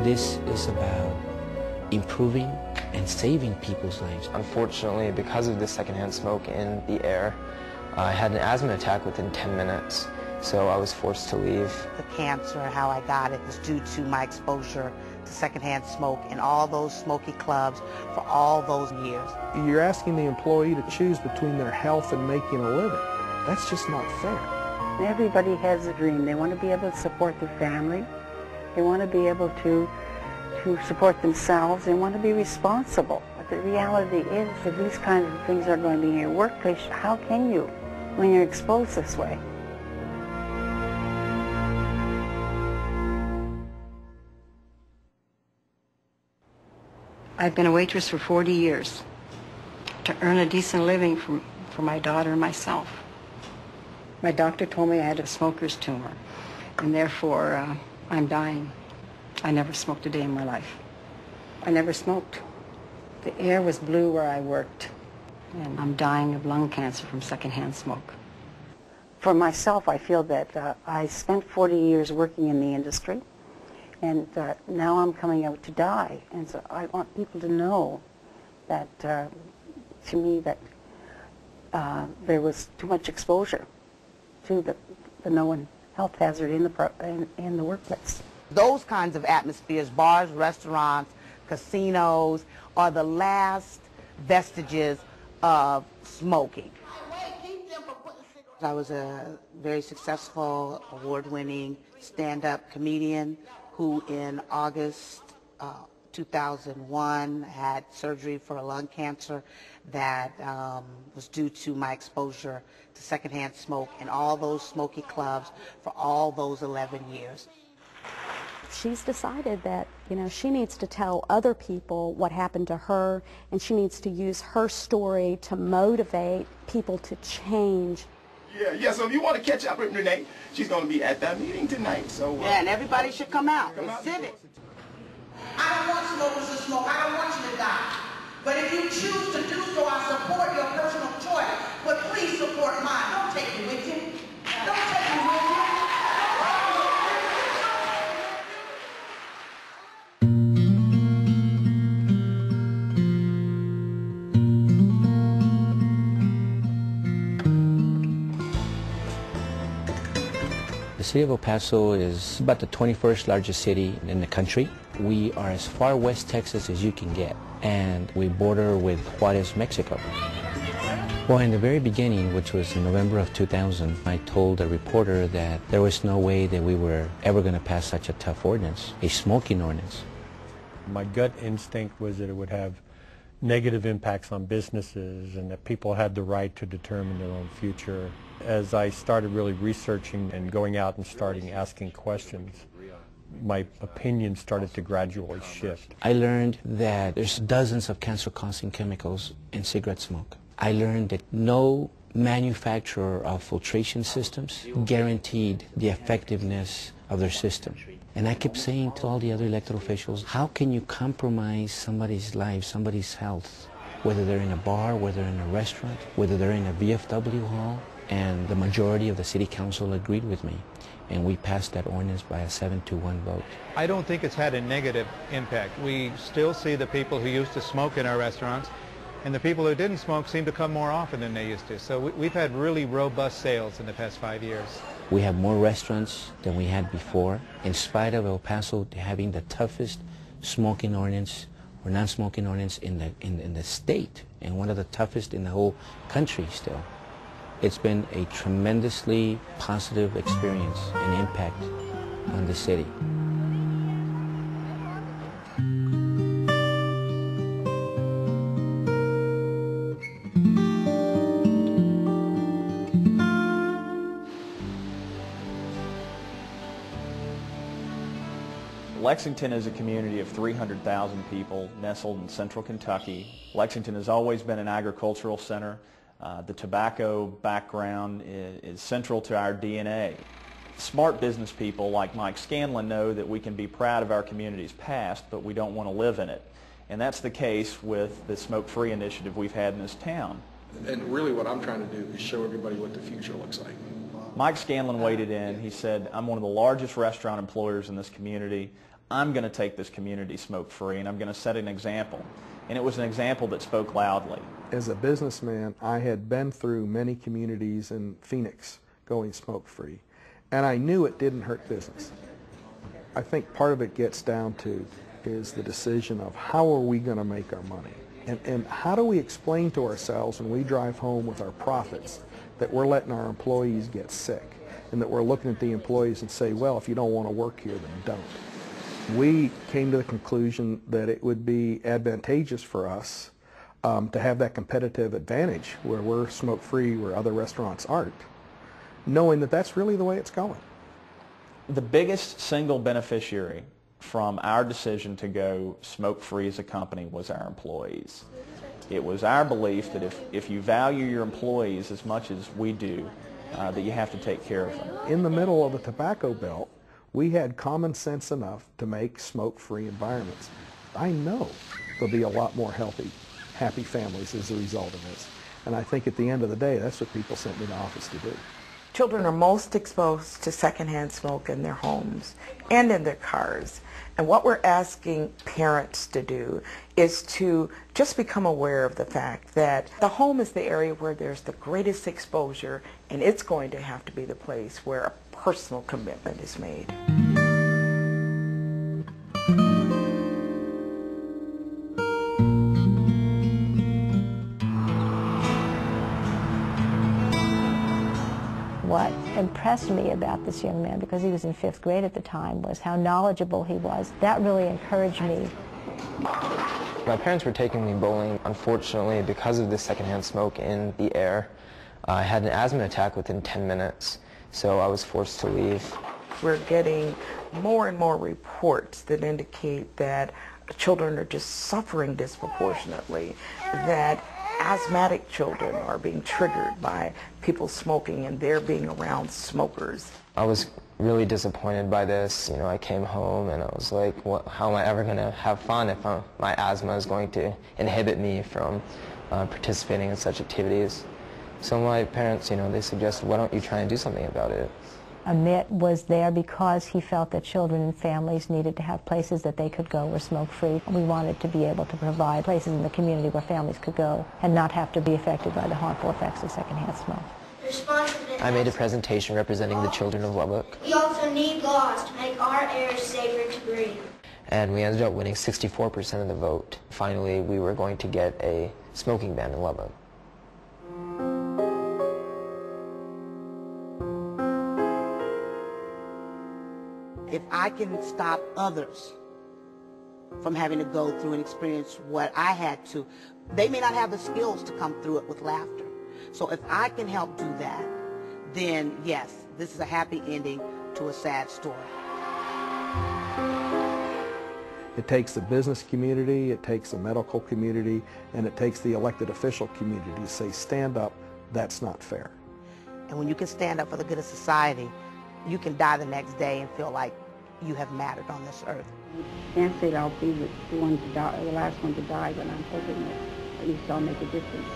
This is about improving and saving people's lives. Unfortunately, because of the secondhand smoke in the air, I had an asthma attack within 10 minutes, so I was forced to leave. The cancer, how I got it, was due to my exposure to secondhand smoke in all those smoky clubs for all those years. You're asking the employee to choose between their health and making a living. That's just not fair. Everybody has a dream. They want to be able to support their family. They want to be able to support themselves. They want to be responsible. But the reality is, if these kinds of things are going to be in your workplace, how can you when you're exposed this way? I've been a waitress for 40 years to earn a decent living for my daughter and myself. My doctor told me I had a smoker's tumor, and therefore I'm dying. I never smoked a day in my life. I never smoked. The air was blue where I worked, and I'm dying of lung cancer from secondhand smoke. For myself, I feel that I spent 40 years working in the industry, and now I'm coming out to die. And so I want people to know that, to me, that there was too much exposure to the known health hazard in the workplace. Those kinds of atmospheres, bars, restaurants, casinos, are the last vestiges of smoking. I was a very successful, award-winning stand-up comedian who in August 2001 had surgery for a lung cancer that was due to my exposure to secondhand smoke in all those smoky clubs for all those 11 years. She's decided that, she needs to tell other people what happened to her, and she needs to use her story to motivate people to change. Yeah, so if you want to catch up with Renee, she's going to be at that meeting tonight. So yeah, and everybody should come out. It's civic. I don't want smokers to smoke. I don't want you to die. But if you choose to do so, I support your personal choice. But please support mine. Don't take me with you. Don't take me with you. The city of El Paso is about the 21st largest city in the country. We are as far west Texas as you can get, and we border with Juarez, Mexico. Well, in the very beginning, which was in November of 2000, I told a reporter that there was no way that we were ever going to pass such a tough ordinance, a smoking ordinance. My gut instinct was that it would have negative impacts on businesses and that people had the right to determine their own future. As I started really researching and going out and starting asking questions, my opinion started to gradually shift. I learned that there's dozens of cancer-causing chemicals in cigarette smoke. I learned that no manufacturer of filtration systems guaranteed the effectiveness of their system. And I kept saying to all the other elected officials, how can you compromise somebody's life, somebody's health, whether they're in a bar, whether they're in a restaurant, whether they're in a VFW hall? And the majority of the city council agreed with me, and we passed that ordinance by a 7-1 vote. I don't think it's had a negative impact. We still see the people who used to smoke in our restaurants, and the people who didn't smoke seem to come more often than they used to. So we've had really robust sales in the past 5 years. We have more restaurants than we had before, in spite of El Paso having the toughest smoking ordinance or non-smoking ordinance in the state, and one of the toughest in the whole country still. It's been a tremendously positive experience and impact on the city. Lexington is a community of 300,000 people nestled in central Kentucky. Lexington has always been an agricultural center. The tobacco background is central to our DNA. Smart business people like Mike Scanlon know that we can be proud of our community's past, but we don't want to live in it. And that's the case with the smoke-free initiative we've had in this town. And really what I'm trying to do is show everybody what the future looks like. Mike Scanlon waded in. He said, I'm one of the largest restaurant employers in this community. I'm going to take this community smoke-free and I'm going to set an example. And it was an example that spoke loudly. As a businessman, I had been through many communities in Phoenix going smoke-free, and I knew it didn't hurt business. I think part of it gets down to is the decision of how are we going to make our money, and how do we explain to ourselves when we drive home with our profits that we're letting our employees get sick, and that we're looking at the employees and say, well, if you don't want to work here, then don't. We came to the conclusion that it would be advantageous for us to have that competitive advantage where we're smoke-free where other restaurants aren't, knowing that that's really the way it's going. The biggest single beneficiary from our decision to go smoke-free as a company was our employees. It was our belief that if you value your employees as much as we do, that you have to take care of them. In the middle of the tobacco belt, we had common sense enough to make smoke-free environments. I know there'll be a lot more healthy, happy families as a result of this. And I think at the end of the day, that's what people sent me to office to do. Children are most exposed to secondhand smoke in their homes and in their cars. And what we're asking parents to do is to just become aware of the fact that the home is the area where there's the greatest exposure, and it's going to have to be the place where a personal commitment is made. What impressed me about this young man, because he was in 5th grade at the time, was how knowledgeable he was. That really encouraged me. My parents were taking me bowling. Unfortunately, because of the secondhand smoke in the air, I had an asthma attack within 10 minutes, so I was forced to leave. We're getting more and more reports that indicate that children are just suffering disproportionately, that asthmatic children are being triggered by people smoking and they're being around smokers. I was really disappointed by this. You know, I came home and I was like, how am I ever going to have fun if my asthma is going to inhibit me from participating in such activities? So my parents, you know, they suggested, why don't you try and do something about it? Amit was there because he felt that children and families needed to have places that they could go where smoke-free. We wanted to be able to provide places in the community where families could go and not have to be affected by the harmful effects of secondhand smoke. I made a presentation representing the children of Lubbock. We also need laws to make our air safer to breathe. And we ended up winning 64% of the vote. Finally, we were going to get a smoking ban in Lubbock. If I can stop others from having to go through and experience what I had to, they may not have the skills to come through it with laughter. So if I can help do that, then yes, this is a happy ending to a sad story. It takes the business community, it takes the medical community, and it takes the elected official community to say, stand up, that's not fair. And when you can stand up for the good of society, you can die the next day and feel like you have mattered on this earth. I can't say that I'll be the one to die, the last one to die, but I'm hoping that at least I'll make a difference.